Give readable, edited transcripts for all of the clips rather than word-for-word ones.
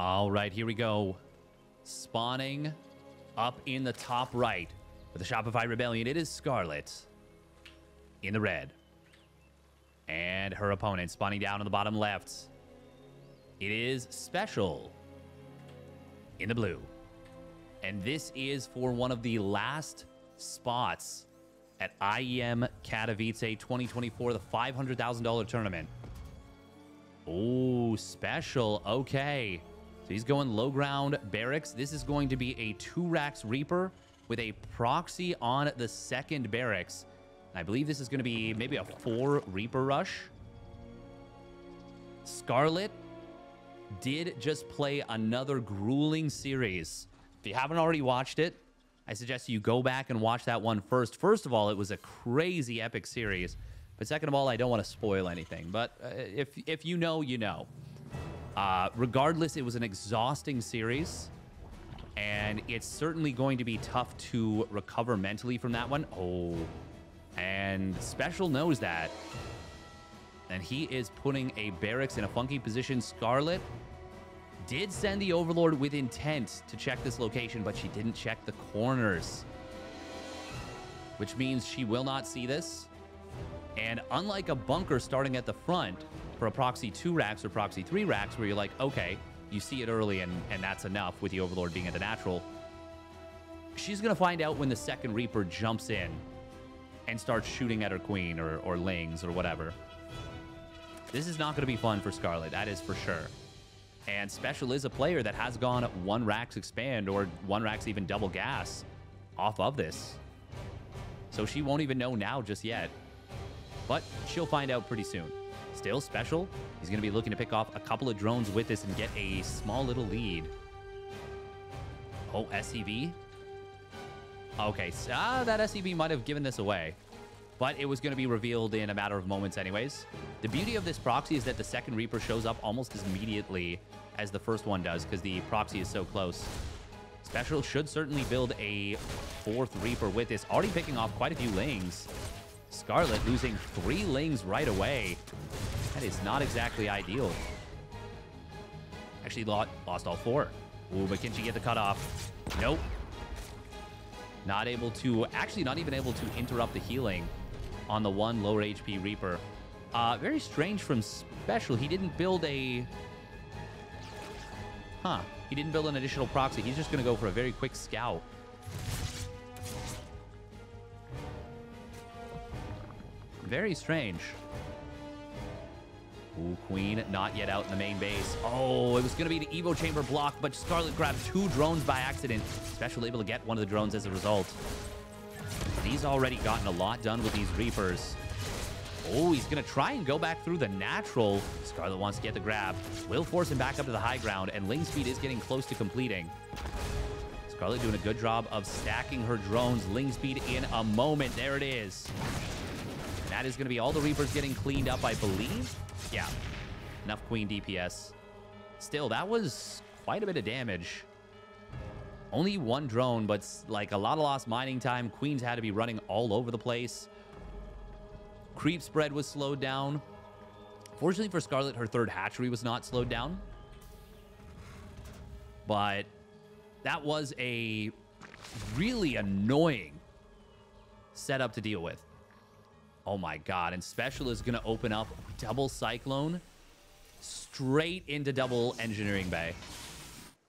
All right, here we go. Spawning up in the top right for the Shopify Rebellion, it is Scarlet in the red. And her opponent spawning down in the bottom left. It is Special in the blue. And this is for one of the last spots at IEM Katowice 2024, the $500,000 tournament. Oh, Special. Okay. So he's going low ground barracks. This is going to be a 2-Rax Reaper with a proxy on the second barracks. I believe this is going to be maybe a 4 Reaper rush. Scarlet did just play another grueling series. If you haven't already watched it, I suggest you go back and watch that one first. First of all, it was a crazy epic series. But second of all, I don't want to spoil anything. But if you know, you know. Regardless, it was an exhausting series. And it's certainly going to be tough to recover mentally from that one. Oh, and Special knows that. And he is putting a barracks in a funky position. Scarlet did send the Overlord with intent to check this location, but she didn't check the corners, which means she will not see this. And unlike a bunker starting at the front for a proxy 2-Rax or proxy 3-Rax, where you're like, okay, you see it early and that's enough with the Overlord being at the natural, she's going to find out when the second Reaper jumps in and starts shooting at her queen or lings or whatever. This is not going to be fun for Scarlet, that is for sure. And Special is a player that has gone 1-Rax expand or 1-Rax even double gas off of this. So she won't even know now just yet. But she'll find out pretty soon. Still, Special, he's going to be looking to pick off a couple of drones with this and get a small little lead. Oh, SCV? Okay, so, that SCV might have given this away. But it was going to be revealed in a matter of moments anyways. The beauty of this proxy is that the second Reaper shows up almost as immediately as the first one does because the proxy is so close. Special should certainly build a 4th Reaper with this. Already picking off quite a few lings. Scarlet losing 3 lings right away. That is not exactly ideal. Actually lost all 4. Ooh, but can she get the cutoff? Nope. Not able to, actually not even able to interrupt the healing on the 1 lower HP Reaper. Very strange from Special. He didn't build a... He didn't build an additional proxy. He's just going to go for a very quick scout. Very strange. Ooh, Queen not yet out in the main base. Oh, it was going to be the Evo Chamber block, but Scarlet grabbed 2 drones by accident. Special able to get one of the drones as a result. And he's already gotten a lot done with these Reapers. Oh, he's going to try and go back through the natural. Scarlet wants to get the grab. Will force him back up to the high ground, and Ling Speed is getting close to completing. Scarlet doing a good job of stacking her drones. Ling Speed in a moment. There it is. And that is going to be all the Reapers getting cleaned up, I believe. Yeah, enough Queen DPS. Still, that was quite a bit of damage. Only 1 drone, but like a lot of lost mining time. Queens had to be running all over the place. Creep spread was slowed down. Fortunately for Scarlet, her 3rd hatchery was not slowed down. But that was a really annoying setup to deal with. Oh my god, and Special is going to open up double Cyclone straight into double Engineering Bay.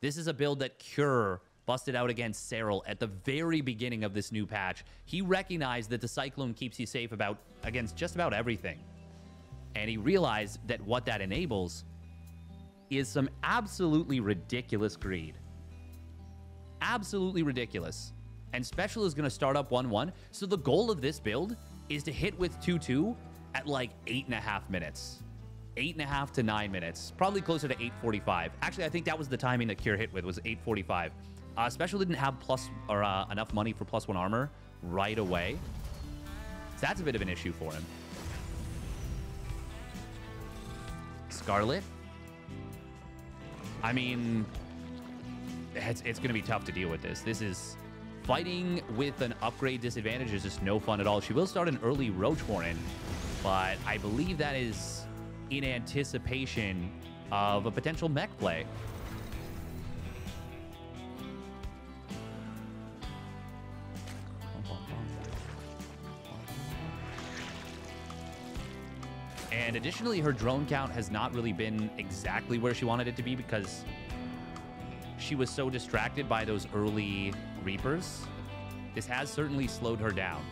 This is a build that Cure busted out against Serral at the very beginning of this new patch. He recognized that the Cyclone keeps you safe against just about everything. And he realized that what that enables is some absolutely ridiculous greed. Absolutely ridiculous. And Special is going to start up 1-1. So the goal of this build is to hit with 2-2 at like 8.5 minutes. 8.5 to 9 minutes. Probably closer to 8:45. Actually, I think that was the timing that Cure hit with, was 8:45. Special didn't have enough money for +1 armor right away. So that's a bit of an issue for him. Scarlet. I mean, it's going to be tough to deal with this. This is... Fighting with an upgrade disadvantage is just no fun at all. She will start an early Roach Warren, but I believe that is in anticipation of a potential mech play. And additionally, her drone count has not really been exactly where she wanted it to be because she was so distracted by those early Reapers. This has certainly slowed her down,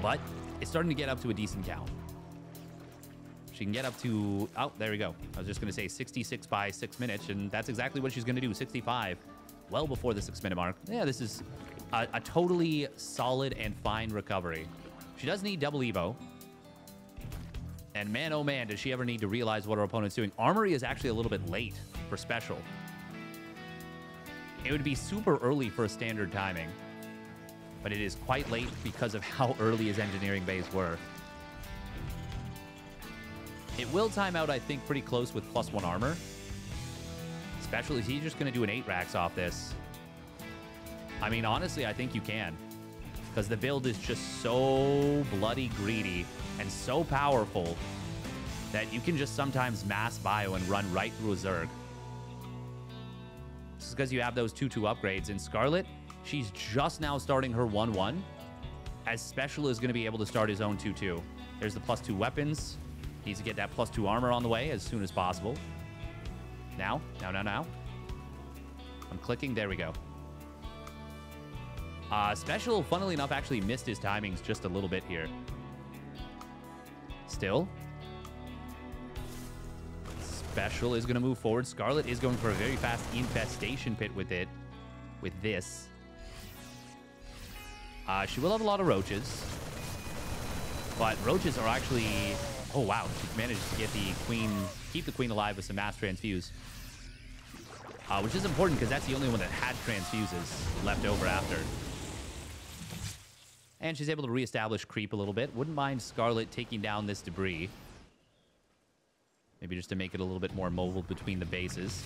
but it's starting to get up to a decent count. She can get up to, oh, there we go. I was just going to say 66 by 6 minutes, and that's exactly what she's going to do, 65, well before the 6 minute mark. Yeah, this is a totally solid and fine recovery. She does need double Evo. And man, oh man, does she ever need to realize what her opponent's doing. Armory is actually a little bit late for special. It would be super early for a standard timing, but it is quite late because of how early his engineering bays were. It will time out, I think, pretty close with +1 armor. Special, is he just going to do an 8 racks off this? I mean, honestly, I think you can. Because the build is just so bloody greedy and so powerful that you can just sometimes mass bio and run right through a Zerg. This is because you have those 2-2 upgrades. In Scarlet, she's just now starting her 1-1, as Special is going to be able to start his own 2-2. There's the +2 weapons. Needs to get that +2 armor on the way as soon as possible. Now. I'm clicking. There we go. Special, funnily enough, actually missed his timings just a little bit here. Still. Special is going to move forward. Scarlet is going for a very fast infestation pit with it. With this. She will have a lot of roaches. But roaches are actually... Oh, wow. She managed to get the queen... Keep the queen alive with some mass transfuse. Which is important because that's the only one that had transfuses left over after. And she's able to reestablish creep a little bit. Wouldn't mind Scarlet taking down this debris. Maybe just to make it a little bit more mobile between the bases.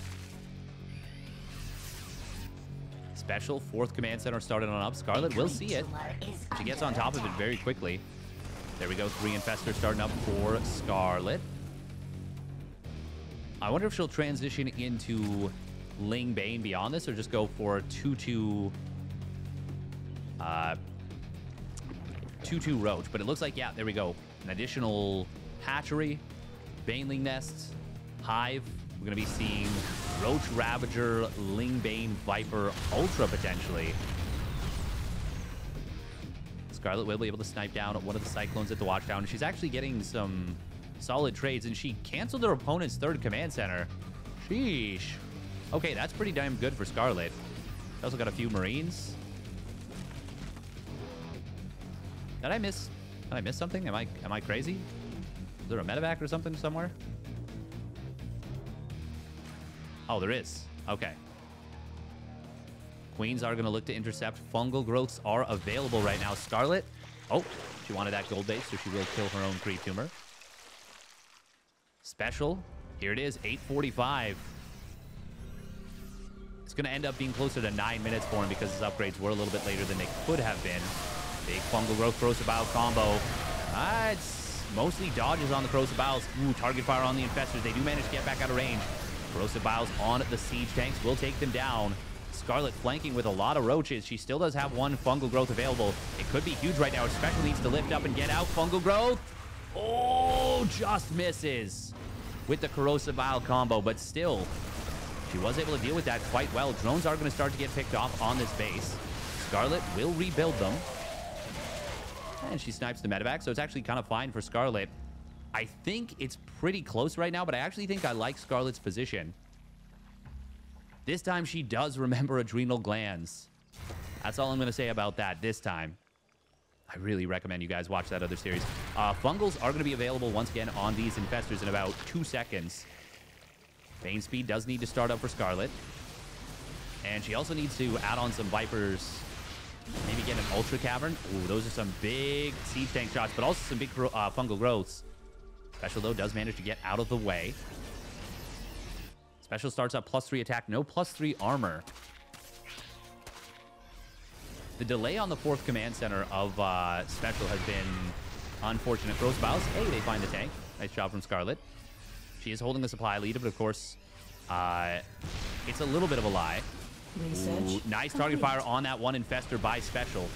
Special, 4th command center started on up. Scarlet will see it. She gets on top of it very quickly. There we go, 3 infestors starting up for Scarlet. I wonder if she'll transition into Ling Bane beyond this or just go for 2-2... 2-2 Roach, but it looks like, yeah, there we go. An additional hatchery, Baneling Nest, Hive. We're going to be seeing Roach Ravager, Ling Bane, Viper, Ultra potentially. Scarlet will be able to snipe down one of the Cyclones at the Watchtower. She's actually getting some solid trades, and she canceled her opponent's 3rd command center. Sheesh. Okay, that's pretty damn good for Scarlet. She also got a few Marines. Did I miss something? Am I crazy? Is there a medevac or something somewhere? Oh, there is. Okay. Queens are going to look to intercept. Fungal growths are available right now. Scarlet. Oh, she wanted that gold base, so she will kill her own creep tumor. Special. Here it is, 8:45. It's going to end up being closer to 9 minutes for him because his upgrades were a little bit later than they could have been. Big fungal growth corrosive bile combo. It's mostly dodges on the corrosive biles. Ooh, target fire on the infestors. They do manage to get back out of range. Corrosive biles on the siege tanks will take them down. Scarlet flanking with a lot of roaches. She still does have 1 fungal growth available. It could be huge right now. Special needs to lift up and get out. Fungal growth. Oh, just misses with the corrosive bile combo, but still, she was able to deal with that quite well. Drones are going to start to get picked off on this base. Scarlet will rebuild them. And she snipes the medevac, so it's actually kind of fine for Scarlet. I think it's pretty close right now, but I actually think I like Scarlet's position. This time she does remember adrenal glands. That's all I'm going to say about that this time. I really recommend you guys watch that other series. Fungals are going to be available once again on these infestors in about 2 seconds. Bane speed does need to start up for Scarlet. And she also needs to add on some Vipers. Maybe get an Ultra Cavern. Ooh, those are some big siege tank shots, but also some big fungal growths. Special, though, does manage to get out of the way. Special starts up +3 attack, no +3 armor. The delay on the 4th command center of Special has been unfortunate. Gross Biles. Hey, they find the tank. Nice job from Scarlet. She is holding the supply lead, but of course, it's a little bit of a lie. Ooh, nice target fire on that 1 infestor by Special.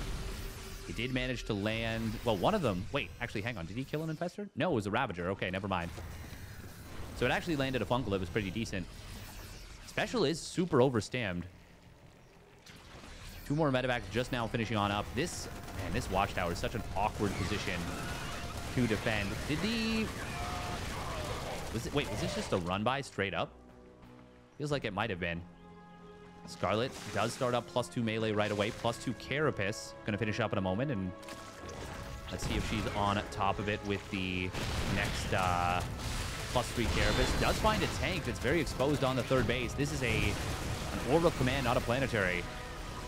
He did manage to land... Well, one of them... Wait, actually, hang on. Did he kill an Infestor? No, it was a Ravager. Okay, never mind. So it actually landed a Fungal. It was pretty decent. Special is super overstammed. 2 more Medivacs just now finishing on up. This Watchtower is such an awkward position to defend. Did the... Wait, was this just a run-by straight up? Feels like it might have been. Skarlet does start up +2 melee right away. +2 Carapace. Going to finish up in a moment. And let's see if she's on top of it with the next +3 Carapace. Does find a tank that's very exposed on the third base. This is an Orb Command, not a Planetary.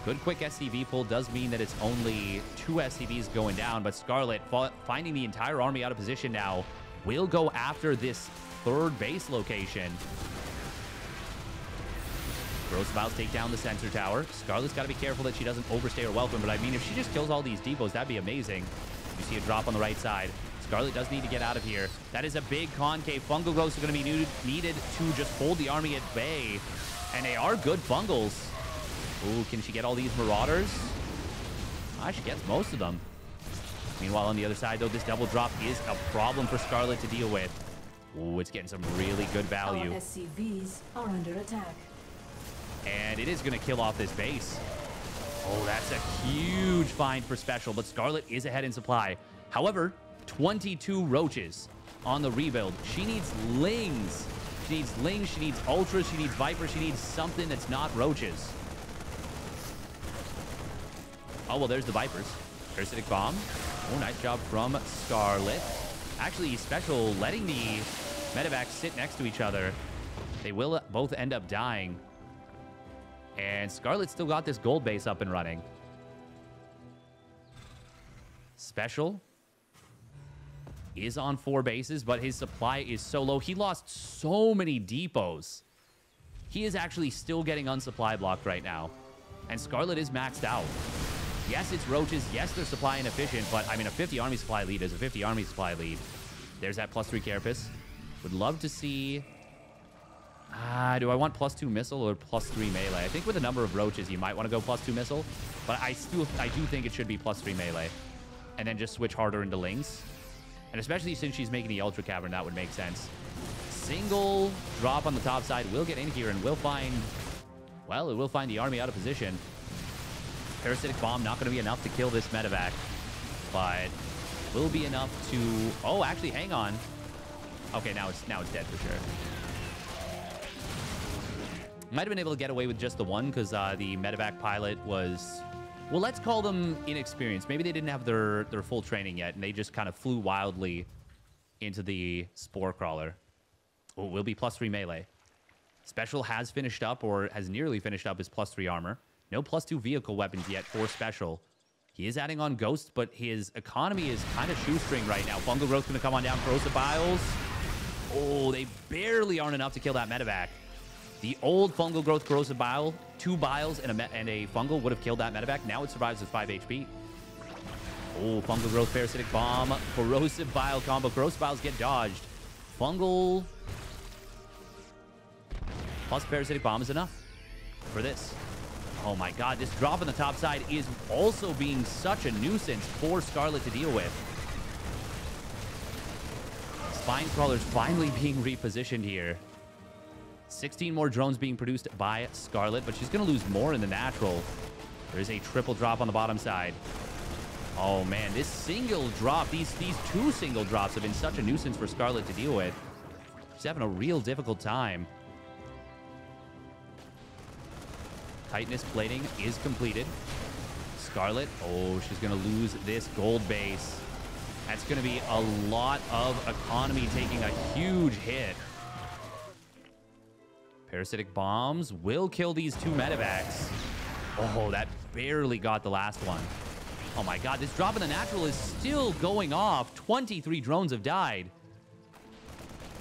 Good quick SCV pull does mean that it's only 2 SCVs going down. But Skarlet, finding the entire army out of position now, will go after this third base location. Corrosive Vials take down the sensor tower. Skarlet's got to be careful that she doesn't overstay her welcome, but I mean, if she just kills all these depots, that'd be amazing. You see a drop on the right side. Skarlet does need to get out of here. That is a big concave. Fungal growths are going to be needed to just hold the army at bay, and they are good fungals. Ooh, can she get all these Marauders? She gets most of them. Meanwhile, on the other side, though, this double drop is a problem for Skarlet to deal with. Ooh, it's getting some really good value. Our SCVs are under attack. And it is going to kill off this base. Oh, that's a huge find for Special, but Skarlet is ahead in supply. However, 22 Roaches on the rebuild. She needs Lings. She needs Lings, she needs Ultras, she needs Vipers, she needs something that's not Roaches. Oh, well, there's the Vipers. Parasitic Bomb. Oh, nice job from Skarlet. Actually, Special letting the Medivacs sit next to each other. They will both end up dying. And Skarlet's still got this gold base up and running. Special is on 4 bases, but his supply is so low. He lost so many depots. He is actually still getting unsupply blocked right now. And Skarlet is maxed out. Yes, it's Roaches. Yes, they're supply inefficient, but I mean, a 50 army supply lead is a 50 army supply lead. There's that +3 Carapace. Would love to see... do I want +2 missile or +3 melee? I think with a number of Roaches, you might want to go +2 missile, but I do think it should be +3 melee. And then just switch harder into Lings. And especially since she's making the Ultra Cavern, that would make sense. Single drop on the top side will get in here and will find... Well, it will find the army out of position. Parasitic Bomb not going to be enough to kill this Medivac, but will be enough to... Oh, actually, hang on. Okay, now it's dead for sure. Might have been able to get away with just the one because the Medivac pilot was... Well, let's call them inexperienced. Maybe they didn't have their full training yet, and they just kind of flew wildly into the Spore Crawler. Oh, it will be +3 melee. Special has finished up, or has nearly finished up his +3 armor. No +2 vehicle weapons yet for Special. He is adding on Ghosts, but his economy is kind of shoestring right now. Fungal Growth's going to come on down. Corrosive Vials. Oh, they barely aren't enough to kill that Medivac. The old Fungal Growth Corrosive Bile, 2 Biles and a Fungal would have killed that Medivac. Now it survives with 5 HP. Oh, Fungal Growth, Parasitic Bomb, Corrosive Bile combo. Corrosive Biles get dodged. Fungal plus Parasitic Bomb is enough for this. Oh my god, this drop on the top side is also being such a nuisance for Skarlet to deal with. Spine Crawler's finally being repositioned here. 16 more drones being produced by Skarlet, but she's going to lose more in the natural. There is a triple drop on the bottom side. Oh man, this single drop, these 2 single drops have been such a nuisance for Skarlet to deal with. She's having a real difficult time. Titanus plating is completed. Skarlet, oh, she's going to lose this gold base. That's going to be a lot of economy taking a huge hit. Parasitic Bombs will kill these 2 Medivacs. Oh, that barely got the last one. Oh my god, this drop in the natural is still going off. 23 drones have died.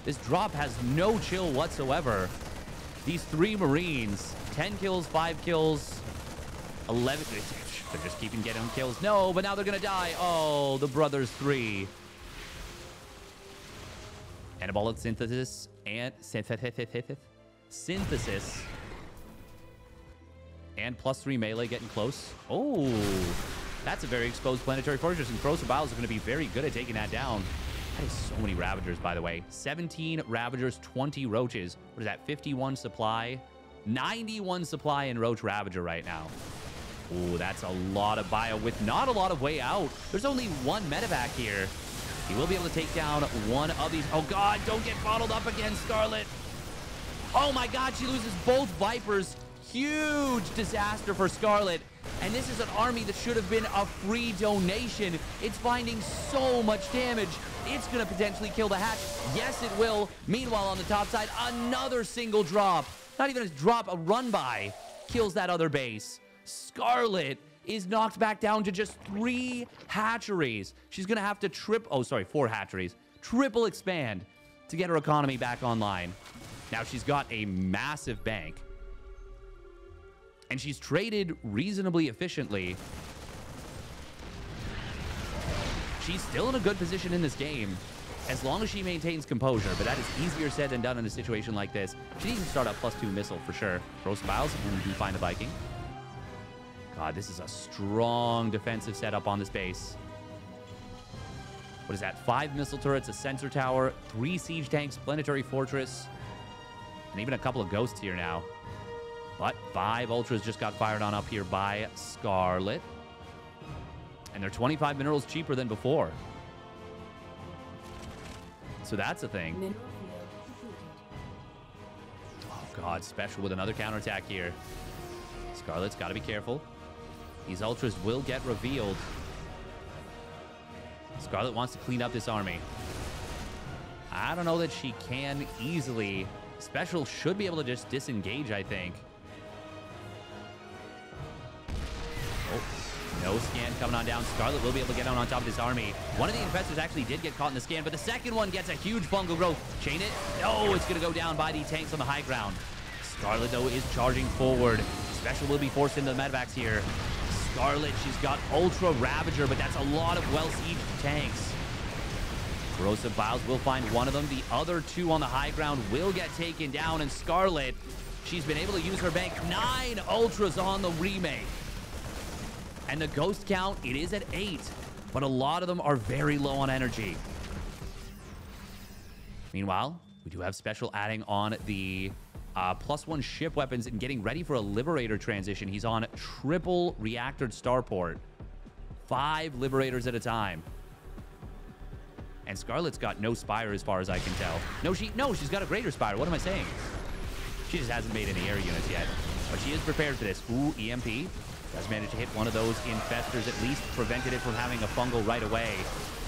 This drop has no chill whatsoever. These 3 Marines, 10 kills, 5 kills, 11... They're just keeping getting kills. No, but now they're going to die. Oh, the Brothers 3. Anabolic Synthesis and... Synthesis. And +3 melee getting close. Oh. That's a very exposed planetary fortress, and Corrosive Biles is going to be very good at taking that down. That is so many Ravagers, by the way. 17 Ravagers, 20 Roaches. What is that, 51 supply? 91 supply in Roach Ravager right now. Ooh, that's a lot of bio with not a lot of way out. There's only one medevac here. He will be able to take down one of these. Oh, God, don't get bottled up again, Scarlet. Oh, my God, she loses both Vipers. Huge disaster for Scarlet. And this is an army that should have been a free donation. It's finding so much damage. It's going to potentially kill the hatch. Yes, it will. Meanwhile, on the top side, another single drop. Not even a drop, a run by kills that other base. Scarlet is knocked back down to just 3 hatcheries. She's going to have to 4 hatcheries. Triple expand to get her economy back online. Now she's got a massive bank. And she's traded reasonably efficiently. She's still in a good position in this game, as long as she maintains composure, but that is easier said than done in a situation like this. She needs to start up +2 missile for sure. Corrosive Biles, and we do find the Viking. God, this is a strong defensive setup on this base. What is that? 5 missile turrets, a sensor tower, 3 siege tanks, planetary fortress, and even a couple of ghosts here now. But 5 Ultras just got fired on up here by Scarlet. And they're 25 minerals cheaper than before. So that's a thing. Oh, God. Special with another counterattack here. Scarlet's got to be careful. These Ultras will get revealed. Scarlet wants to clean up this army. I don't know that she can easily. Special should be able to just disengage, I think. Oh, no scan coming on down. Scarlet will be able to get down on top of this army. One of the infestors actually did get caught in the scan, but the second one gets a huge fungal growth. Chain it. No, it's going to go down by the tanks on the high ground. Scarlet, though, is charging forward. Special will be forced into the medevacs here. Scarlet, she's got Ultra Ravager, but that's a lot of well-sieged tanks. Corrosive Biles will find one of them. The other 2 on the high ground will get taken down, and Scarlet, she's been able to use her bank. 9 Ultras on the remake. And the ghost count, it is at 8, but a lot of them are very low on energy. Meanwhile, we do have Special adding on the +1 ship weapons and getting ready for a Liberator transition. He's on triple reactored starport. 5 Liberators at a time. And Scarlet's got no Spire as far as I can tell. No, she's got a Greater Spire. What am I saying? She just hasn't made any air units yet. But she is prepared for this. Ooh, EMP. Does manage to hit one of those infestors, at least prevented it from having a fungal right away.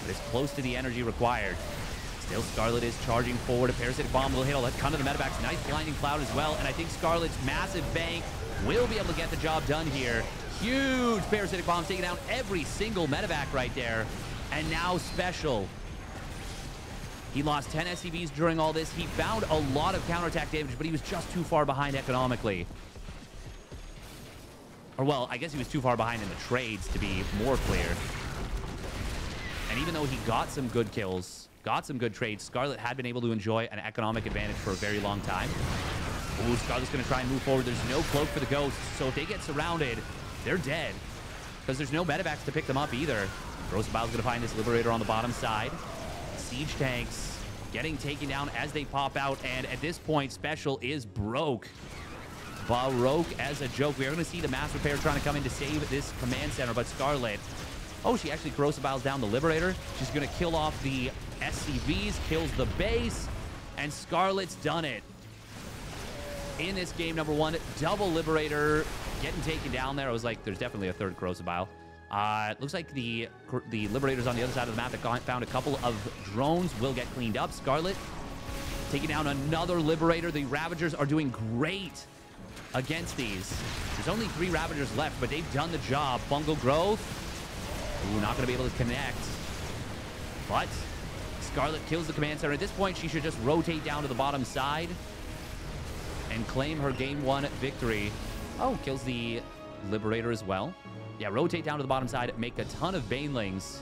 But it's close to the energy required. Still, Scarlet is charging forward. A Parasitic Bomb will hit a ton of the medevacs. Nice Blinding Cloud as well. And I think Scarlet's massive bank will be able to get the job done here. Huge Parasitic Bomb taking down every single medevac right there. And now Special. He lost 10 SCVs during all this. He found a lot of counterattack damage, but he was just too far behind economically. Or, well, I guess he was too far behind in the trades, to be more clear. And even though he got some good kills, got some good trades, Scarlet had been able to enjoy an economic advantage for a very long time. Ooh, Scarlet's going to try and move forward. There's no cloak for the Ghosts, so if they get surrounded, they're dead. Because there's no medevacs to pick them up either. Corrosive Biles going to find this Liberator on the bottom side. Siege tanks getting taken down as they pop out, and at this point, Special is broke. Baroque as a joke. We are going to see the mass repair trying to come in to save this command center, but Scarlet, oh, she actually Corrosive Biles down the Liberator. She's going to kill off the SCVs, kills the base, and Scarlet's done it. In this game, number 1, double Liberator getting taken down there. I was like, there's definitely a third Corrosive Bile. It looks like the Liberators on the other side of the map that found a couple of drones will get cleaned up. Scarlet taking down another Liberator. The Ravagers are doing great against these. There's only 3 Ravagers left, but they've done the job. Fungal growth. Ooh, not going to be able to connect. But Scarlet kills the command center. At this point, she should just rotate down to the bottom side and claim her game 1 victory. Oh, kills the Liberator as well. Yeah, rotate down to the bottom side, make a ton of Banelings,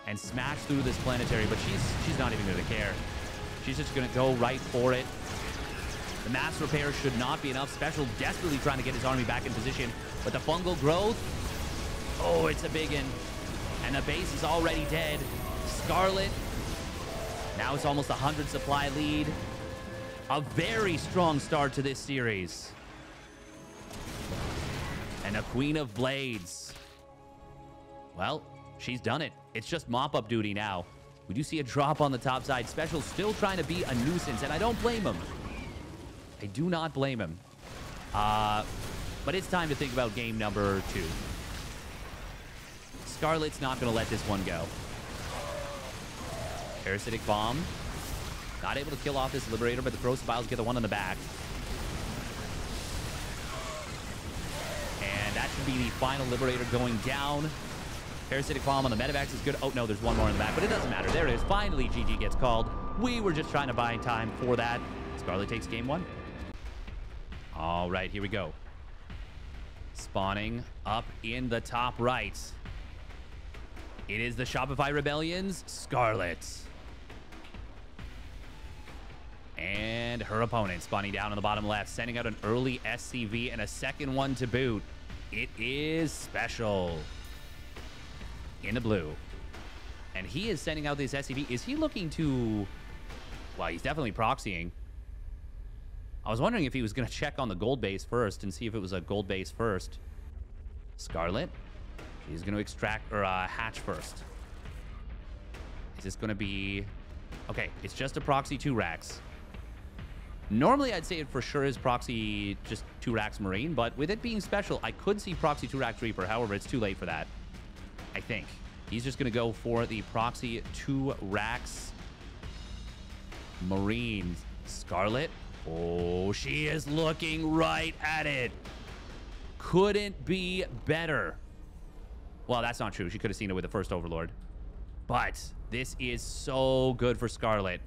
and smash through this planetary, but she's not even going to care. She's just going to go right for it. The mass repair should not be enough. Special desperately trying to get his army back in position, but the fungal growth, Oh, it's a big one. And the base is already dead. Scarlet. Now it's almost 100 supply lead. A very strong start to this series. And a Queen of Blades. Well, she's done it. It's just mop-up duty now. We do see a drop on the top side. Special still trying to be a nuisance, and I don't blame him. I do not blame him. But it's time to think about game number 2. Scarlet's not going to let this one go. Parasitic Bomb. Not able to kill off this Liberator, but the Corrosive Biles get the one on the back. And that should be the final Liberator going down. Parasitic Bomb on the Medivacs is good. Oh, no, there's one more in the back, but it doesn't matter. There it is. Finally, GG gets called. We were just trying to buy time for that. Scarlet takes game 1. All right, here we go. Spawning up in the top right. It is the Shopify Rebellion's Scarlet. And her opponent spawning down on the bottom left, sending out an early SCV and a second one to boot. It is Special in the blue. And he is sending out this SCV. Is he looking to... Well, he's definitely proxying. I was wondering if he was going to check on the gold base first and see if it was a gold base first. Scarlet. She's going to extract or hatch first. Is this going to be... Okay, it's just a proxy 2 racks. Normally, I'd say it for sure is proxy just 2 racks Marine, but with it being Special, I could see proxy 2 racks Reaper. However, it's too late for that, I think. He's just going to go for the proxy 2 racks Marines. Scarlet. Oh, she is looking right at it. Couldn't be better. Well, that's not true. She could have seen it with the first Overlord. But this is so good for Scarlet.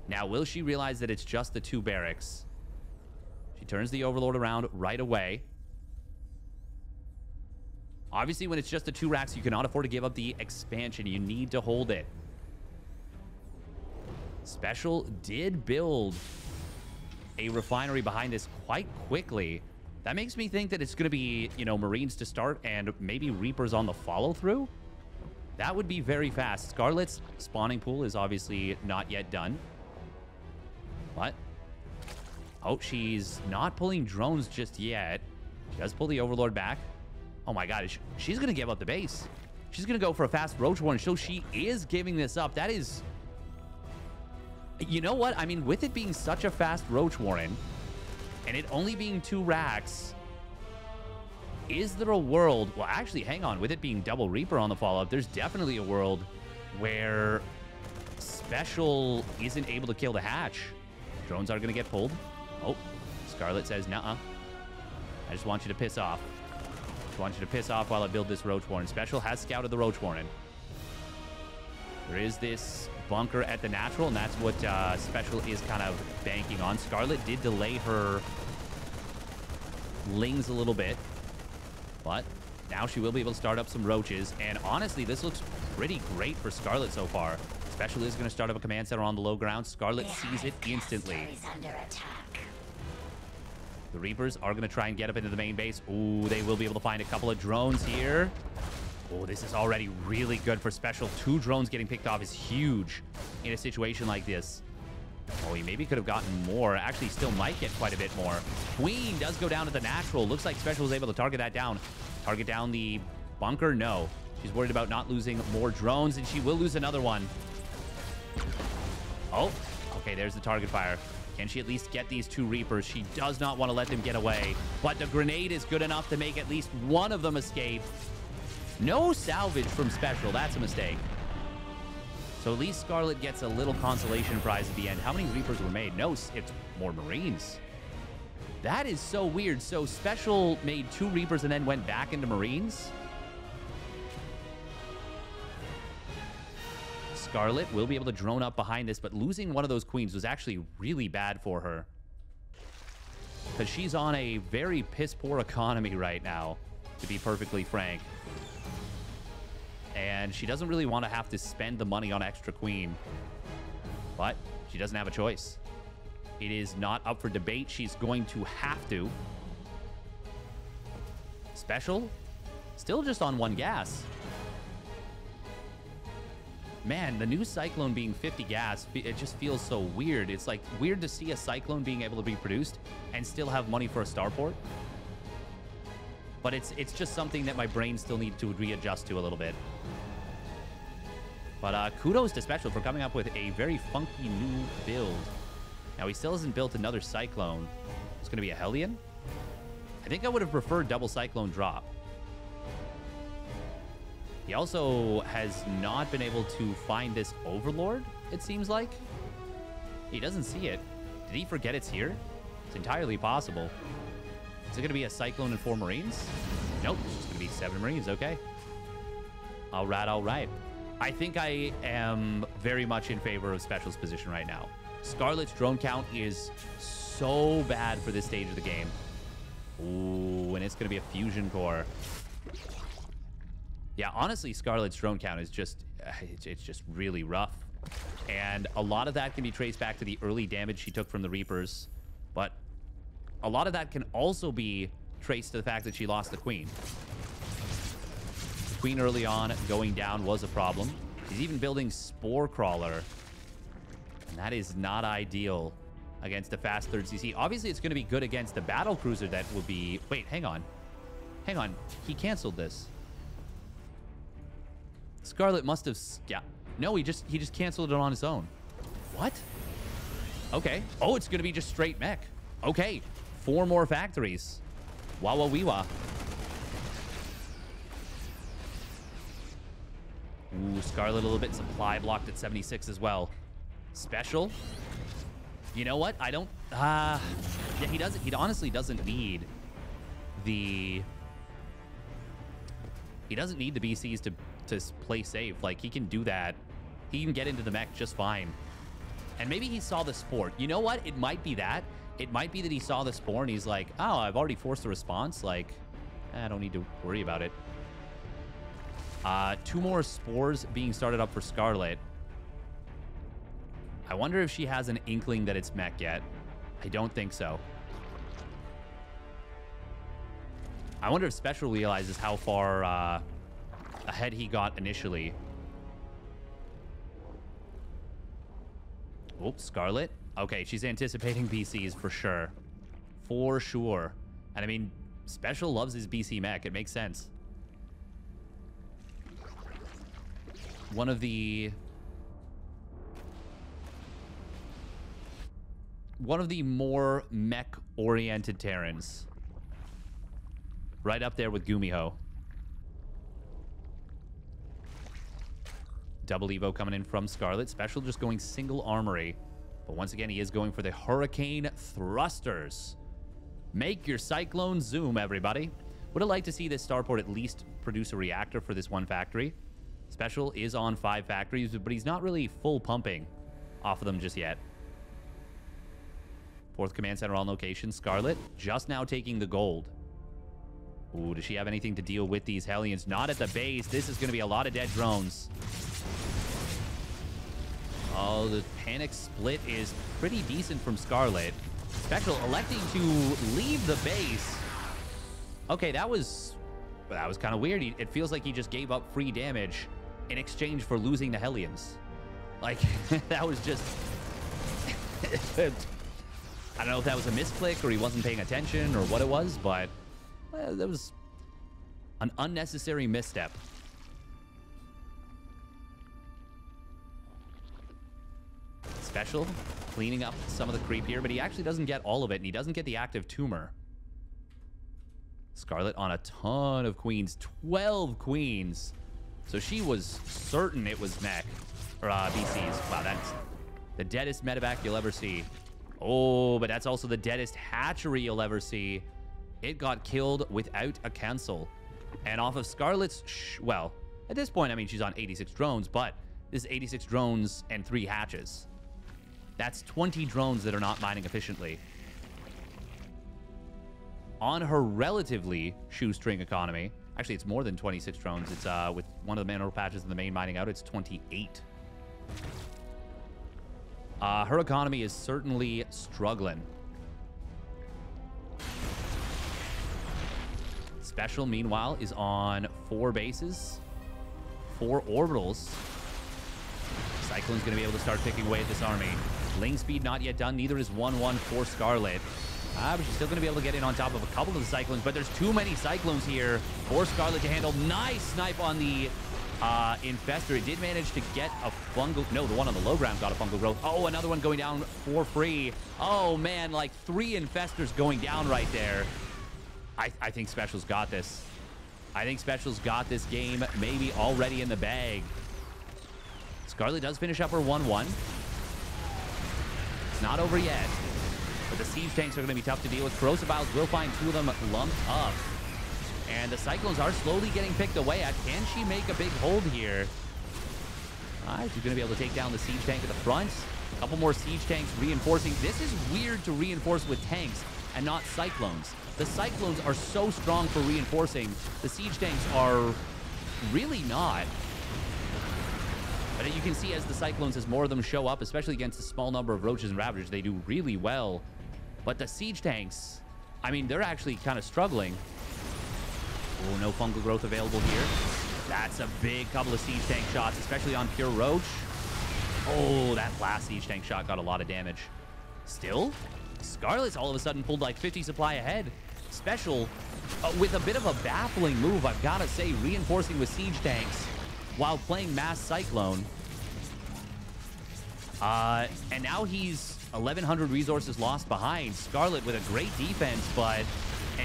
Now, will she realize that it's just the 2 barracks? She turns the Overlord around right away. Obviously, when it's just the 2 racks, you cannot afford to give up the expansion. You need to hold it. Special did build a refinery behind this quite quickly. That makes me think that it's going to be, you know, Marines to start and maybe Reapers on the follow-through. That would be very fast. Scarlet's spawning pool is obviously not yet done. What? Oh, she's not pulling drones just yet. She does pull the Overlord back. Oh my god, she's going to give up the base. She's going to go for a fast Roach Warren. So she is giving this up. That is... You know what? I mean, with it being such a fast Roach Warren, and it only being 2 racks, is there a world... Well, actually, hang on. With it being double Reaper on the follow-up, there's definitely a world where Special isn't able to kill the hatch. Drones are going to get pulled. Oh, Scarlet says, nuh-uh. I just want you to piss off. Just want you to piss off while I build this Roach Warren. Special has scouted the Roach Warren. There is this bunker at the natural, and that's what Special is kind of banking on. Scarlet did delay her Lings a little bit, but now she will be able to start up some Roaches, and honestly, this looks pretty great for Scarlet so far. Special is going to start up a command center on the low ground. Scarlet sees it instantly. Under attack. The Reapers are going to try and get up into the main base. Ooh, they will be able to find a couple of drones here. Oh, this is already really good for Special. 2 drones getting picked off is huge in a situation like this. Oh, he maybe could have gotten more. Actually, still might get quite a bit more. Queen does go down to the natural. Looks like Special is able to target that down. Target down the bunker? No. She's worried about not losing more drones, and she will lose another one. Oh, okay, there's the target fire. Can she at least get these 2 Reapers? She does not want to let them get away, but the grenade is good enough to make at least one of them escape. No salvage from Special. That's a mistake. So at least Scarlet gets a little consolation prize at the end. How many Reapers were made? No, it's more Marines. That is so weird. So Special made 2 Reapers and then went back into Marines? Scarlet will be able to drone up behind this, but losing one of those Queens was actually really bad for her. Because she's on a very piss-poor economy right now, to be perfectly frank. And she doesn't really want to have to spend the money on extra Queen. But she doesn't have a choice. It is not up for debate. She's going to have to. Special Still just on 1 gas. Man, the new Cyclone being 50 gas, it just feels so weird. It's like weird to see a Cyclone being able to be produced and still have money for a starport. But it's just something that my brain still needs to readjust to a little bit. But kudos to Special for coming up with a very funky new build. Now, he still hasn't built another Cyclone. It's going to be a Hellion. I think I would have preferred double Cyclone drop. He also has not been able to find this Overlord, it seems like. He doesn't see it. Did he forget it's here? It's entirely possible. Is it going to be a Cyclone and 4 Marines? Nope, it's just going to be 7 Marines. Okay. All right, all right. I think I am very much in favor of Special's position right now. Scarlet's drone count is so bad for this stage of the game. Ooh, and it's going to be a fusion core. Yeah, honestly, Scarlet's drone count is just, it's just really rough. And a lot of that can be traced back to the early damage she took from the Reapers. But a lot of that can also be traced to the fact that she lost the Queen. The Queen early on going down was a problem. She's even building Spore Crawler. And that is not ideal against the fast 3rd CC. Obviously, it's going to be good against the battle cruiser that will be... Wait, hang on. Hang on. He canceled this. Scarlet must have... Yeah. No, he just canceled it on his own. What? Okay. Oh, it's going to be just straight mech. Okay. 4 more factories. Wawa-wee-wah. Ooh, Scarlet a little bit supply blocked at 76 as well. Special. You know what? I don't... yeah, he doesn't... He honestly doesn't need the... He doesn't need the BCs to play safe. Like, he can do that. He can get into the mech just fine. And maybe he saw the Spore. You know what? It might be that. It might be that he saw the Spore and he's like, oh, I've already forced a response. Like, I don't need to worry about it. 2 more Spores being started up for Scarlet. I wonder if she has an inkling that it's mech yet. I don't think so. I wonder if Special realizes how far ahead he got initially. Oh, Scarlet. Okay, she's anticipating BCs for sure. For sure. And I mean, Special loves his BC mech. It makes sense. One of the more mech-oriented Terrans. Right up there with Gumiho. Double Evo coming in from Scarlet. Special just going single armory. But once again, he is going for the Hurricane Thrusters. Make your Cyclone zoom, everybody. Would have liked to see this starport at least produce a reactor for this one factory. Special is on 5 factories, but he's not really full pumping off of them just yet. 4th command center on location. Scarlet just now taking the gold. Ooh, does she have anything to deal with these Hellions? Not at the base. This is going to be a lot of dead drones. Oh, the panic split is pretty decent from Scarlet. Special electing to leave the base. Okay, that was kind of weird. It feels like he just gave up free damage in exchange for losing the Hellions. Like, that was just... I don't know if that was a misclick or he wasn't paying attention or what it was, but that was an unnecessary misstep. Special cleaning up some of the creep here, but he actually doesn't get all of it, and he doesn't get the active tumor. Scarlet on a ton of queens, 12 queens. So she was certain it was mech, or BCs. Wow, that's the deadest medevac you'll ever see. Oh, but that's also the deadest hatchery you'll ever see. It got killed without a cancel. And off of Scarlet's, well, at this point, I mean, she's on 86 drones, but this is 86 drones and 3 hatches. That's 20 drones that are not mining efficiently. On her relatively shoestring economy, actually, it's more than 26 drones. It's with one of the mineral patches in the main mining out, it's 28. Her economy is certainly struggling. Special, meanwhile, is on 4 bases, 4 orbitals. Cyclone's going to be able to start picking away at this army. Lane speed not yet done. Neither is 1-1 for Scarlet. But she's still going to be able to get in on top of a couple of the Cyclones. But there's too many Cyclones here for Scarlet to handle. Nice snipe on the Infestor. It did manage to get a fungal... No, the one on the low ground got a fungal growth. Oh, another one going down for free. Oh, man, like 3 Infestors going down right there. I think Special's got this. I think Special's got this game maybe already in the bag. Scarlet does finish up her 1-1. It's not over yet. But the siege tanks are going to be tough to deal with. Corrosive Vials will find 2 of them lumped up. And the Cyclones are slowly getting picked away at. Can she make a big hold here? She's going to be able to take down the siege tank at the front. A couple more siege tanks reinforcing. This is weird to reinforce with tanks and not Cyclones. The Cyclones are so strong for reinforcing. The siege tanks are really not. But you can see as the Cyclones, as more of them show up, especially against a small number of Roaches and Ravagers, they do really well. But the siege tanks, I mean, they're actually kind of struggling. Oh, no fungal growth available here. That's a big couple of siege tank shots, especially on pure Roach. Oh, that last siege tank shot got a lot of damage. Still, Scarlet's all of a sudden pulled like 50 supply ahead. Special, with a bit of a baffling move, I've got to say, reinforcing with siege tanks while playing Mass Cyclone. And now he's 1,100 resources lost behind. Scarlet with a great defense, but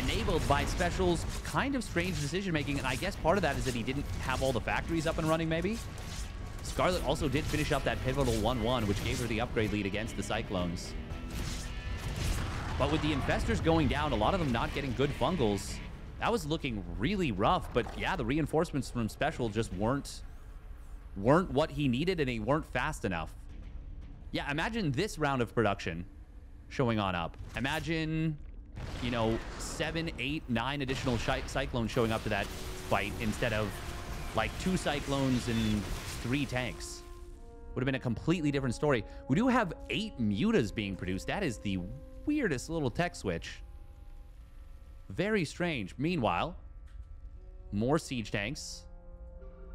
enabled by Special's kind of strange decision-making. And I guess part of that is that he didn't have all the factories up and running, maybe. Scarlet also did finish up that pivotal 1-1, which gave her the upgrade lead against the Cyclones. But with the Infestors going down, a lot of them not getting good fungals, that was looking really rough. But yeah, the reinforcements from Special just weren't what he needed, and they weren't fast enough. Yeah, imagine this round of production showing on up. Imagine, you know, 7, 8, 9 additional Cyclones showing up to that fight instead of like 2 Cyclones and 3 tanks. Would have been a completely different story. We do have 8 Mutas being produced. That is the weirdest little tech switch. Very strange. Meanwhile, more siege tanks.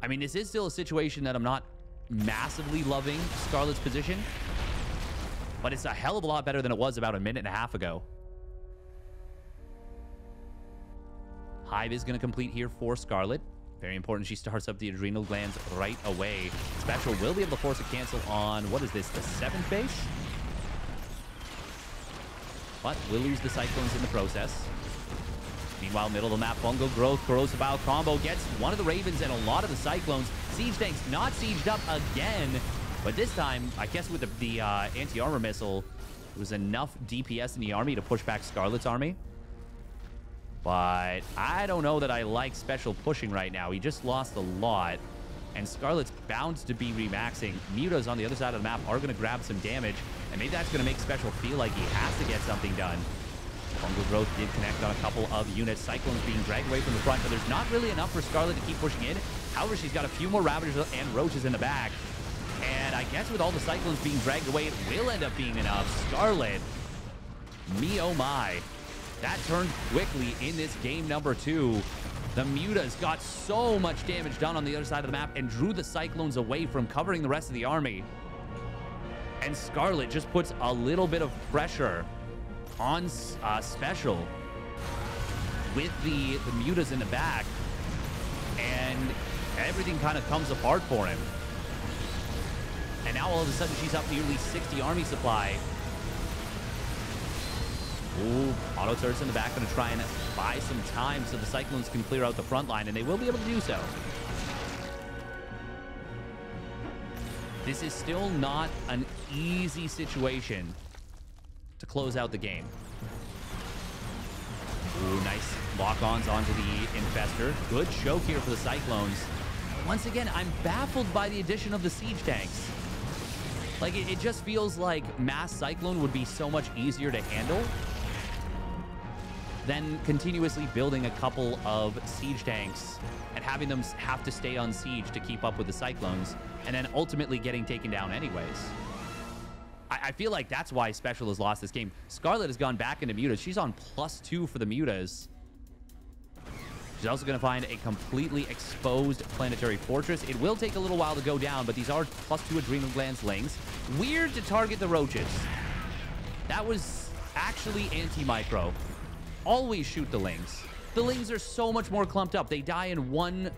I mean, this is still a situation that I'm not massively loving Scarlet's position, but it's a hell of a lot better than it was about a minute and a half ago. Hive is going to complete here for Scarlet. Very important. She starts up the adrenal glands right away. Special will be able to force a cancel on, what is this, the 7th base? But we'll lose the Cyclones in the process. Meanwhile, middle of the map, fungal growth, corrosive bile combo gets one of the Ravens and a lot of the Cyclones. Siege tanks not sieged up again, but this time, I guess with the anti-armor missile, it was enough DPS in the army to push back Scarlet's army. But I don't know that I like Special pushing right now. He just lost a lot, and Scarlet's bound to be remaxing. Mutas on the other side of the map are going to grab some damage, and maybe that's going to make Special feel like he has to get something done. Fungal growth did connect on a couple of units. Cyclones being dragged away from the front, but there's not really enough for Scarlet to keep pushing in. However, she's got a few more Ravagers and Roaches in the back. And I guess with all the Cyclones being dragged away, it will end up being enough. Scarlet, me oh my. That turned quickly in this game number 2. The Mutas got so much damage done on the other side of the map and drew the Cyclones away from covering the rest of the army. And Scarlet just puts a little bit of pressure on Special with the Mutas in the back, and everything kind of comes apart for him. And now all of a sudden she's up nearly 60 army supply. Ooh, auto turrets in the back, going to try and buy some time so the Cyclones can clear out the front line, and they will be able to do so. This is still not an easy situation to close out the game. Ooh, nice lock-ons onto the Infestor. Good choke here for the Cyclones. Once again, I'm baffled by the addition of the siege tanks. Like, it just feels like Mass Cyclone would be so much easier to handle than continuously building a couple of siege tanks and having them have to stay on siege to keep up with the Cyclones, and then ultimately getting taken down anyways. I feel like that's why Special has lost this game. Scarlet has gone back into Mutas. She's on +2 for the Mutas. She's also going to find a completely exposed planetary fortress. It will take a little while to go down, but these are +2 adrenal glands lings. Weird to target the roaches. That was actually anti-micro. Always shoot the lings. The lings are so much more clumped up. They die in one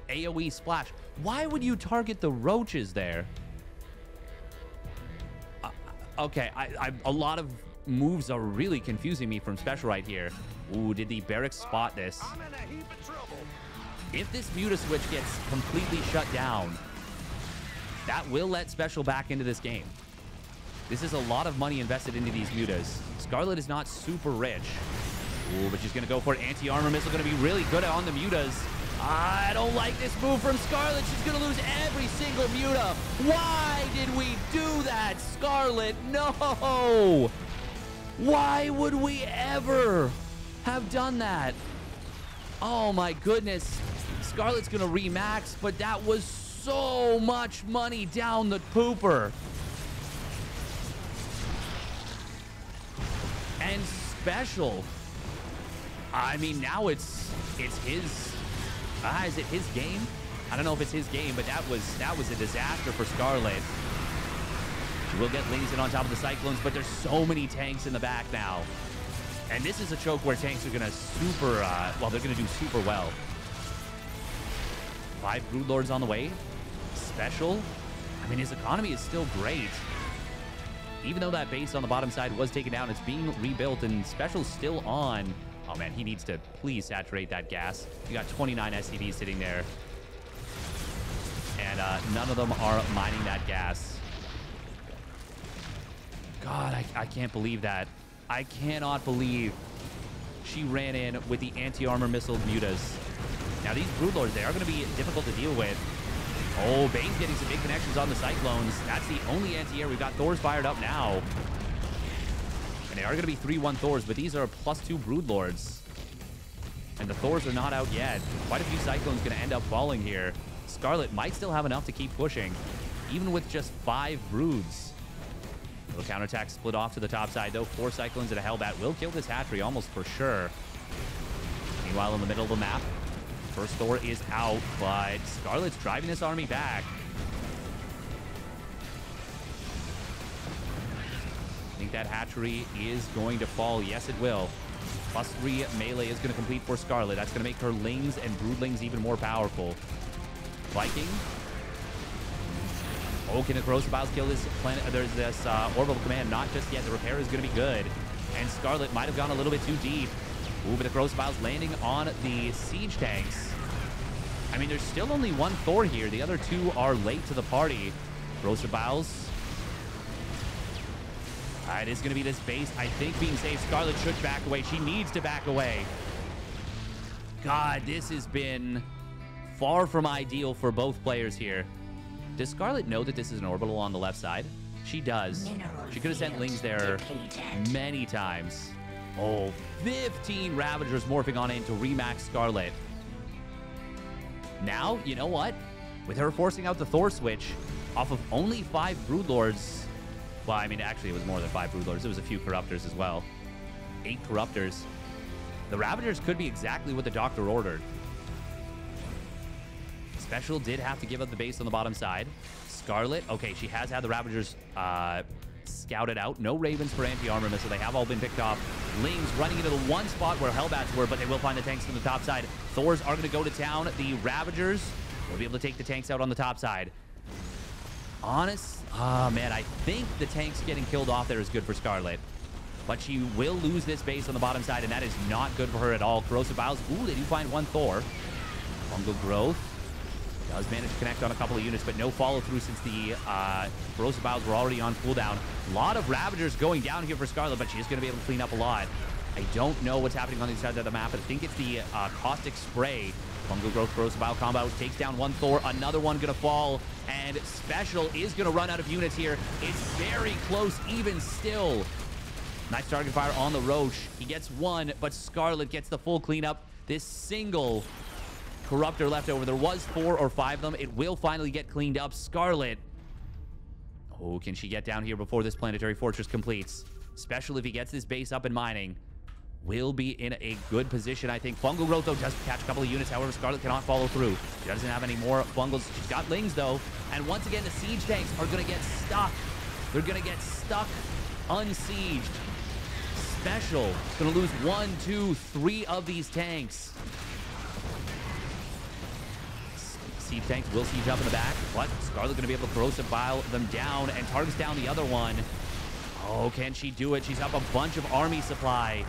AoE splash. Why would you target the roaches there? Okay, a lot of moves are really confusing me from Special right here. Ooh, did the barracks spot this? I'm in a heap of trouble. If this Muta switch gets completely shut down, that will let Special back into this game. This is a lot of money invested into these Mutas. Scarlet is not super rich. Ooh, but she's going to go for it. Anti-armor missile going to be really good on the Mutas. I don't like this move from Scarlet. She's going to lose every single Muta. Why did we do that, Scarlet? No! Why would we ever have done that? Oh my goodness. Scarlet's going to remax, but that was so much money down the pooper. And Special. I mean, now it's his. Is it his game? I don't know if it's his game, but that was a disaster for Scarlet. She will get lings in on top of the Cyclones, but there's so many tanks in the back now. And this is a choke where tanks are gonna they're gonna do super well. 5 Broodlords on the way. Special. I mean, his economy is still great. Even though that base on the bottom side was taken down, it's being rebuilt, and Special's still on. Oh man, he needs to please saturate that gas. You got 29 SCVs sitting there. And none of them are mining that gas. God, I can't believe that. I cannot believe she ran in with the anti-armor missile Mutas. Now these Broodlords, they are going to be difficult to deal with. Oh, Bane's getting some big connections on the Cyclones. That's the only anti-air. We've got Thors fired up now. And they are going to be 3-1 Thors, but these are +2 Broodlords. And the Thors are not out yet. Quite a few Cyclones going to end up falling here. Scarlet might still have enough to keep pushing, even with just 5 Broods. Little counterattack split off to the top side, though. 4 Cyclones and a Hellbat will kill this hatchery almost for sure. Meanwhile, in the middle of the map, first Thor is out, but Scarlet's driving this army back. I think that hatchery is going to fall. Yes, it will. +3 melee is going to complete for Scarlet. That's going to make her lings and broodlings even more powerful. Viking. Oh, can the Corrosive Biles kill this planet? There's this orbital command. Not just yet. The repair is going to be good. And Scarlet might have gone a little bit too deep. Ooh, but the Corrosive Biles landing on the siege tanks. I mean, there's still only 1 Thor here. The other 2 are late to the party. Corrosive Biles. It is going to be this base, I think, being safe. Scarlet should back away. She needs to back away. God, this has been far from ideal for both players here. Does Scarlet know that this is an orbital on the left side? She does. She could have sent lings there many times. Oh, 15 Ravagers morphing on in to remax Scarlet. Now, you know what? With her forcing out the Thor switch off of only 5 Broodlords. Well, I mean, actually, it was more than 5 Broodlords. It was a few Corruptors as well. 8 Corruptors. The Ravagers could be exactly what the Doctor ordered. Special did have to give up the base on the bottom side. Scarlet, okay, she has had the Ravagers scouted out. No Ravens for anti-armor missile. They have all been picked off. Lings running into the one spot where Hellbats were, but they will find the tanks from the top side. Thors are going to go to town. The Ravagers will be able to take the tanks out on the top side. Man, I think the tanks getting killed off there is good for Scarlet. But she will lose this base on the bottom side, and that is not good for her at all. Corrosive Biles, ooh, they do find 1 Thor. Fungal Growth does manage to connect on a couple of units, but no follow-through since the Corrosive Biles were already on cooldown. A lot of Ravagers going down here for Scarlet, but she's going to be able to clean up a lot. I don't know what's happening on the sides of the map. I think it's the Caustic Spray. Fungal Growth, Corrosive Bile combo takes down 1 Thor. Another one going to fall, and Special is going to run out of units here. It's very close even still. Nice target fire on the Roche. He gets 1, but Scarlet gets the full cleanup. This single Corruptor left over. There was 4 or 5 of them. It will finally get cleaned up. Scarlet. Oh, can she get down here before this planetary fortress completes? Special, if he gets this base up and mining, will be in a good position, I think. Fungal Growth, though, does catch a couple of units. However, Scarlet cannot follow through. She doesn't have any more Fungals. She's got Lings, though. And once again, the Siege tanks are going to get stuck. They're going to get stuck unsieged. Special going to lose 1, 2, 3 of these tanks. Siege tanks will siege up in the back, but Scarlet going to be able to corrosive bile them down and targets down the other one. Oh, can she do it? She's up a bunch of army supply.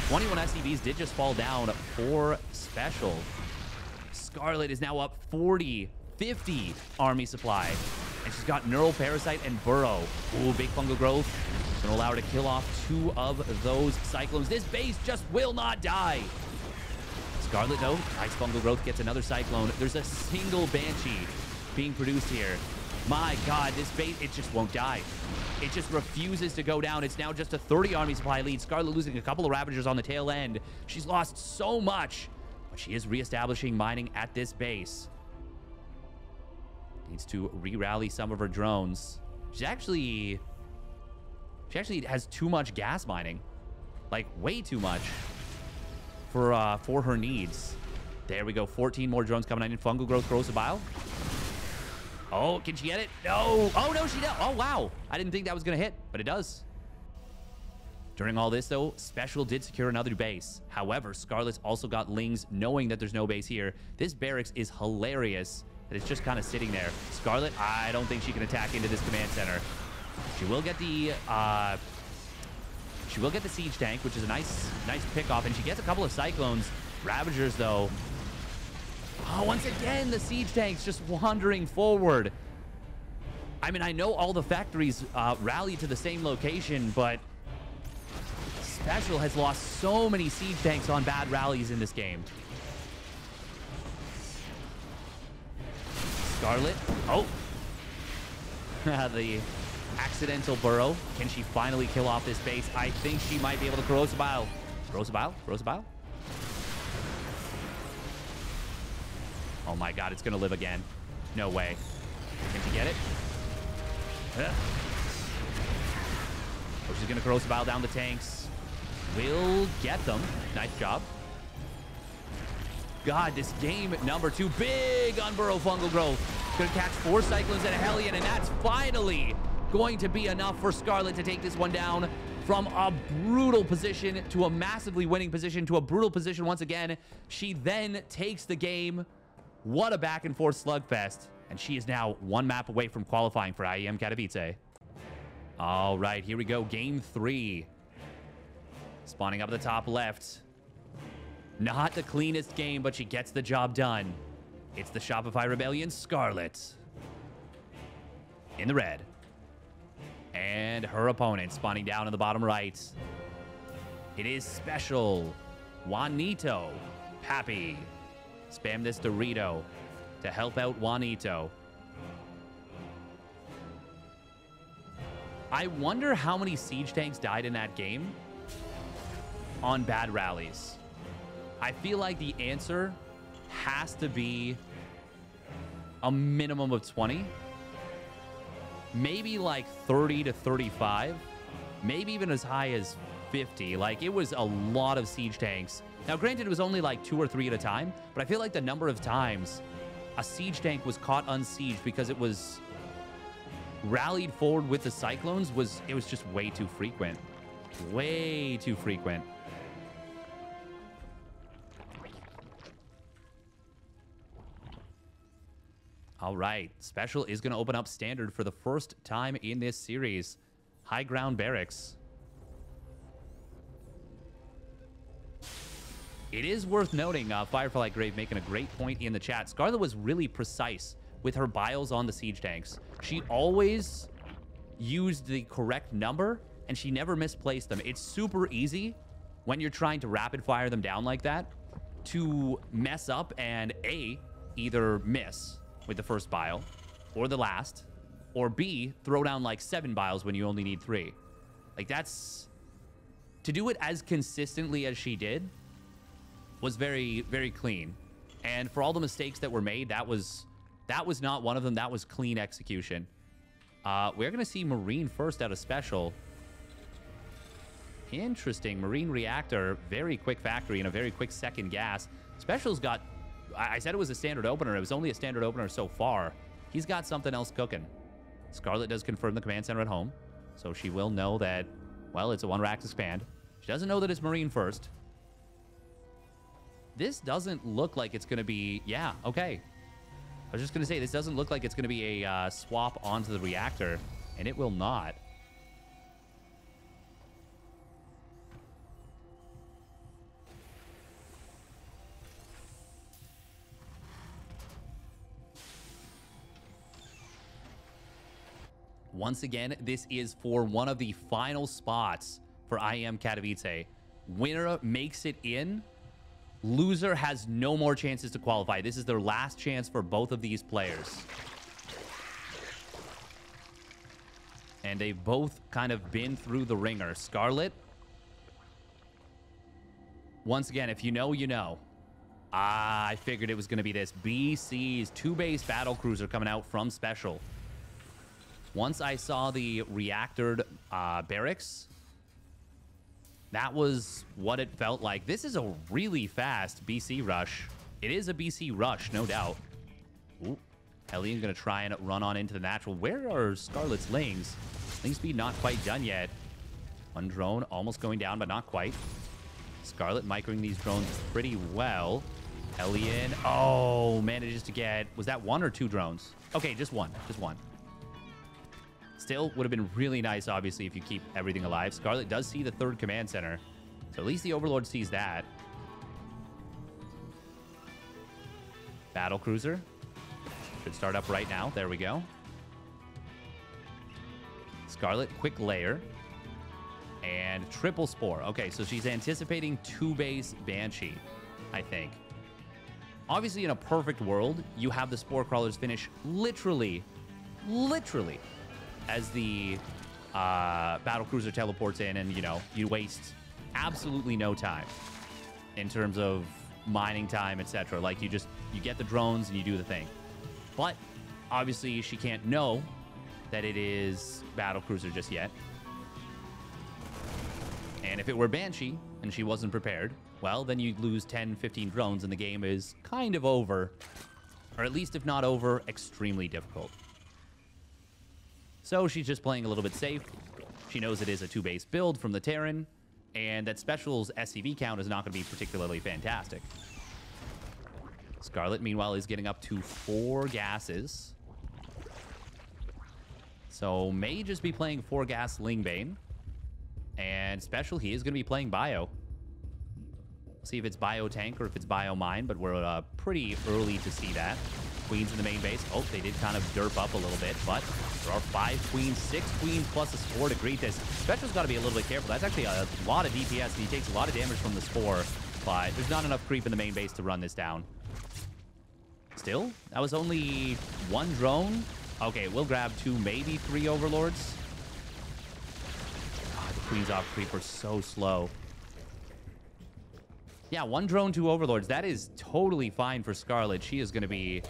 21 SCVs did just fall down for Special. Scarlet is now up 40, 50 army supply. And she's got Neural Parasite and Burrow. Ooh, big Fungal Growth. Gonna allow her to kill off 2 of those Cyclones. This base just will not die. Scarlet, though, nice Fungal Growth, gets another Cyclone. There's a single Banshee being produced here. My God, this base, it just won't die. It just refuses to go down. It's now just a 30 army supply lead. Scarlet losing a couple of Ravagers on the tail end. She's lost so much, but she is reestablishing mining at this base. Needs to re-rally some of her drones. She actually has too much gas mining. Like, way too much for her needs. There we go. 14 more drones coming in. Fungal Growth, Corrosive Bile. Oh, can she get it? No. Oh, no, she does. Oh, wow. I didn't think that was going to hit, but it does. During all this, though, Special did secure another base. However, Scarlet's also got Lings, knowing that there's no base here. This barracks is hilarious that it's just kind of sitting there. Scarlet, I don't think she can attack into this command center. She will get the siege tank, which is a nice pick off, and she gets a couple of Cyclones. Ravagers, though. Oh, once again, the siege tank's just wandering forward. I mean, I know all the factories rally to the same location, but Special has lost so many siege tanks on bad rallies in this game. Scarlet. Oh. The accidental burrow. Can she finally kill off this base? I think she might be able to Corrosive Bile. Corrosive Bile? Corrosive Bile? Oh my God, it's gonna live again. No way. Can she get it? Oh, she's gonna Corrosive Bile down the tanks. Will get them. Nice job. God, this game number 2. Big Unburrow Fungal Growth. Gonna catch 4 Cyclones and a Hellion, and that's finally going to be enough for Scarlet to take this one down from a brutal position to a massively winning position to a brutal position once again. She then takes the game. What a back and forth slugfest. And she is now 1 map away from qualifying for IEM Katowice. All right, here we go. Game 3. Spawning up at the top left. Not the cleanest game, but she gets the job done. It's the Shopify Rebellion Scarlet. In the red. And her opponent spawning down in the bottom right. It is Special. Juanito. Pappy. Spam this Dorito to help out Juanito. I wonder how many siege tanks died in that game on bad rallies. I feel like the answer has to be a minimum of 20. Maybe like 30 to 35. Maybe even as high as 50. Like, it was a lot of siege tanks. Now, granted, it was only like 2 or 3 at a time, but I feel like the number of times a siege tank was caught unsieged because it was rallied forward with the Cyclones was just way too frequent. Way too frequent. All right, Special is going to open up Standard for the first time in this series. High Ground Barracks. It is worth noting, Firefly Grave making a great point in the chat. Scarlet was really precise with her biles on the siege tanks. She always used the correct number, and she never misplaced them. It's super easy when you're trying to rapid fire them down like that to mess up and A, either miss with the first bile or the last, or B, throw down like 7 biles when you only need 3. Like, that's... To do it as consistently as she did was very, very clean. And for all the mistakes that were made, that was not one of them. That was clean execution. We're going to see Marine first out of Special. Interesting. Marine reactor, very quick factory and a very quick second gas. Special's got, I said it was a standard opener. It was only a standard opener so far. He's got something else cooking. Scarlet does confirm the command center at home, so she will know that, well, it's a 1-rack expand. She doesn't know that it's Marine first. This doesn't look like it's going to be, yeah, okay. I was just going to say, this doesn't look like it's going to be a swap onto the reactor, and it will not. Once again, this is for one of the final spots for IEM Katowice. Winner makes it in. Loser has no more chances to qualify. This is their last chance for both of these players. And they've both kind of been through the ringer. Scarlet, once again, if you know, you know. I figured it was going to be this. BC's 2-base battlecruiser coming out from Special. Once I saw the reactored barracks, that was what it felt like. This is a really fast BC rush. It is a BC rush, no doubt. Ooh, Hellion going to try and run on into the natural. Where are Scarlet's lings? Ling speed not quite done yet. One drone almost going down, but not quite. Scarlet microing these drones pretty well. Hellion, oh, manages to get, was that 1 or 2 drones? Okay, just one, just one. Still would have been really nice, obviously, if you keep everything alive. Scarlet does see the 3rd command center, so at least the Overlord sees that. Battlecruiser should start up right now. There we go. Scarlet, quick layer. And triple spore. Okay, so she's anticipating 2-base Banshee, I think. Obviously, in a perfect world, you have the spore crawlers finish literally as the battlecruiser teleports in, and, you know, you waste absolutely no time in terms of mining time, etc. Like, you get the drones and you do the thing. But obviously she can't know that it is battlecruiser just yet. And if it were Banshee and she wasn't prepared, well, then you'd lose 10, 15 drones and the game is kind of over. Or at least, if not over, extremely difficult. So she's just playing a little bit safe. She knows it is a 2-base build from the Terran, and that Special's SCV count is not going to be particularly fantastic. Scarlet, meanwhile, is getting up to 4 gases. So may just be playing 4-gas Lingbane. And Special, he is going to be playing Bio. See if it's Bio Tank or if it's Bio Mine, but we're pretty early to see that. Queens in the main base. Oh, they did kind of derp up a little bit, but there are 5 queens, 6 queens plus a spore to greet this. Special's got to be a little bit careful. That's actually a lot of DPS, and he takes a lot of damage from the spore, but there's not enough creep in the main base to run this down. Still, that was only 1 drone. Okay, we'll grab 2, maybe 3 overlords. God, the queens off creep are so slow. Yeah, 1 drone, 2 overlords. That is totally fine for Scarlet. She is going to be,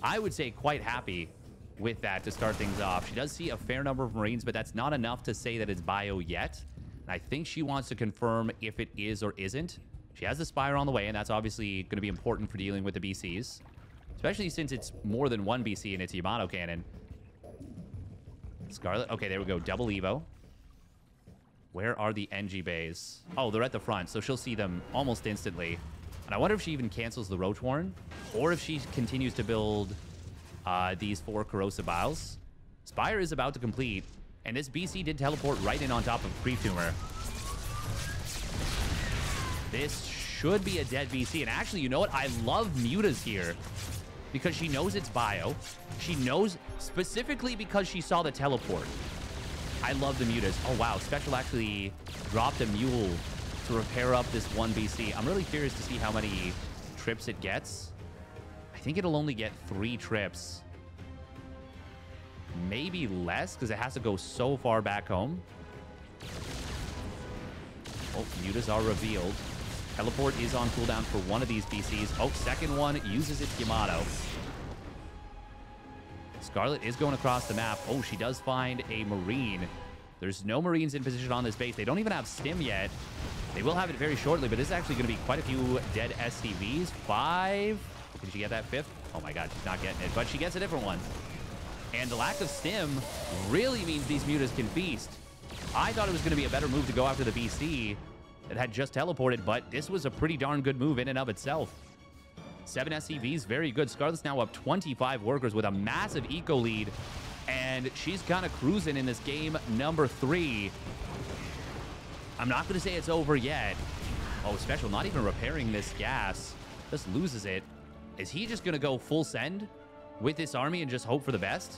I would say, quite happy with that to start things off. She does see a fair number of Marines, but that's not enough to say that it's Bio yet. And I think she wants to confirm if it is or isn't. She has the Spire on the way, and that's obviously going to be important for dealing with the BCs. Especially since it's more than 1 BC in its Yamato cannon. Scarlet, okay, there we go. Double Evo. Where are the NG bays? Oh, they're at the front, so she'll see them almost instantly. And I wonder if she even cancels the Roach Warren, or if she continues to build these 4 Corrosive Biles. Spire is about to complete, and this BC did teleport right in on top of Creep Tumor. This should be a dead BC, and actually, you know what? I love Muta's here, because she knows it's Bio. She knows specifically because she saw the teleport. I love the Mutas. Oh, wow. Special actually dropped a mule to repair up this 1 BC. I'm really curious to see how many trips it gets. I think it'll only get 3 trips. Maybe less, because it has to go so far back home. Oh, Mutas are revealed. Teleport is on cooldown for 1 of these BCs. Oh, second one uses its Yamato. Scarlet is going across the map. Oh, she does find a Marine. There's no Marines in position on this base. They don't even have Stim yet. They will have it very shortly, but this is actually going to be quite a few dead SCVs. 5. Can she get that 5th? Oh my god, she's not getting it, but she gets a different one. And the lack of Stim really means these mutas can feast. I thought it was going to be a better move to go after the BC that had just teleported, but this was a pretty darn good move in and of itself. 7 SCVs, very good. Scarlet's now up 25 workers with a massive eco lead, and she's kind of cruising in this game number 3. I'm not going to say it's over yet. Oh, Special not even repairing this gas. Just loses it. Is he just going to go full send with this army and just hope for the best?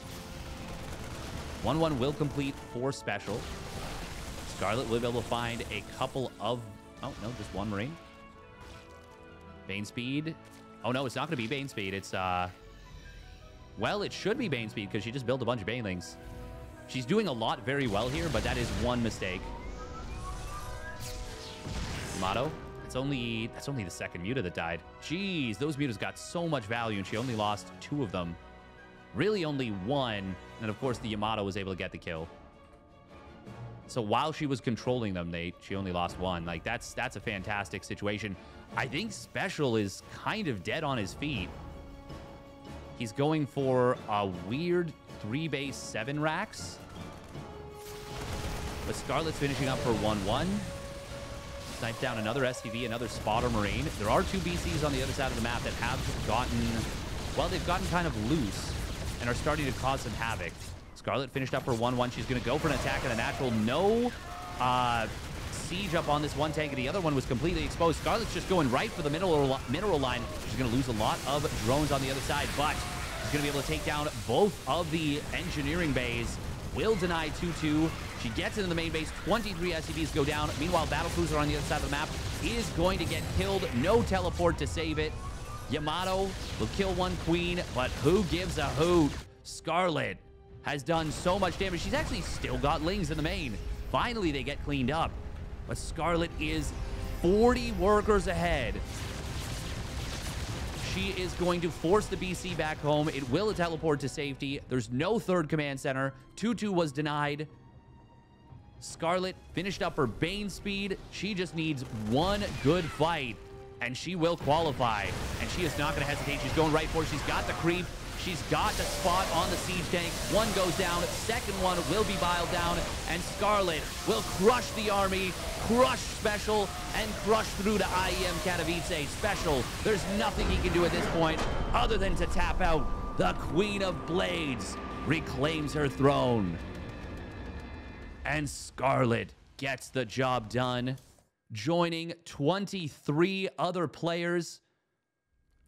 1-1 will complete for Special. Scarlet will be able to find a couple of... Oh, no, just one Marine. Bane Speed. Oh, no, it's not going to be Bane Speed. It's, well, it should be Bane Speed because she just built a bunch of Banelings. She's doing a lot very well here, but that is one mistake. Yamato. That's only the second muta that died. Jeez, those mutas got so much value, and she only lost 2 of them. Really only 1. And, of course, the Yamato was able to get the kill. So while she was controlling them, she only lost 1. Like, that's a fantastic situation. I think Special is kind of dead on his feet. He's going for a weird 3-base 7 racks. But Scarlet's finishing up for 1-1. Sniped down another SCV, another Spotter Marine. There are 2 BCs on the other side of the map that have gotten... Well, they've gotten kind of loose and are starting to cause some havoc. Scarlet finished up for 1-1. She's going to go for an attack at a natural. No siege up on this one tank, and the other one was completely exposed. Scarlet's just going right for the mineral line. She's going to lose a lot of drones on the other side, but she's going to be able to take down both of the engineering bays. Will deny 2-2. She gets into the main base. 23 SCVs go down. Meanwhile, Battlecruiser on the other side of the map is going to get killed. No teleport to save it. Yamato will kill one queen, but who gives a hoot? Scarlet has done so much damage. She's actually still got Lings in the main. Finally, they get cleaned up. But Scarlet is 40 workers ahead. She is going to force the BC back home. It will teleport to safety. There's no third command center. 2-2 was denied. Scarlet finished up her Bane Speed. She just needs one good fight, and she will qualify. And she is not going to hesitate. She's going right for it. She's got the creep. She's got the spot on the siege tank. One goes down. Second one will be biled down. And Scarlet will crush the army, crush Special, and crush through to IEM Katowice. Special, there's nothing he can do at this point other than to tap out. The Queen of Blades reclaims her throne. And Scarlet gets the job done, joining 23 other players.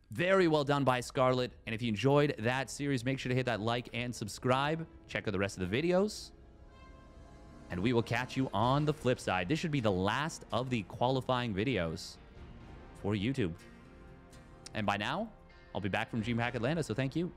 Very well done by Scarlet. And if you enjoyed that series, make sure to hit that like and subscribe. Check out the rest of the videos. And we will catch you on the flip side. This should be the last of the qualifying videos for YouTube. And by now, I'll be back from DreamHack Atlanta, so thank you.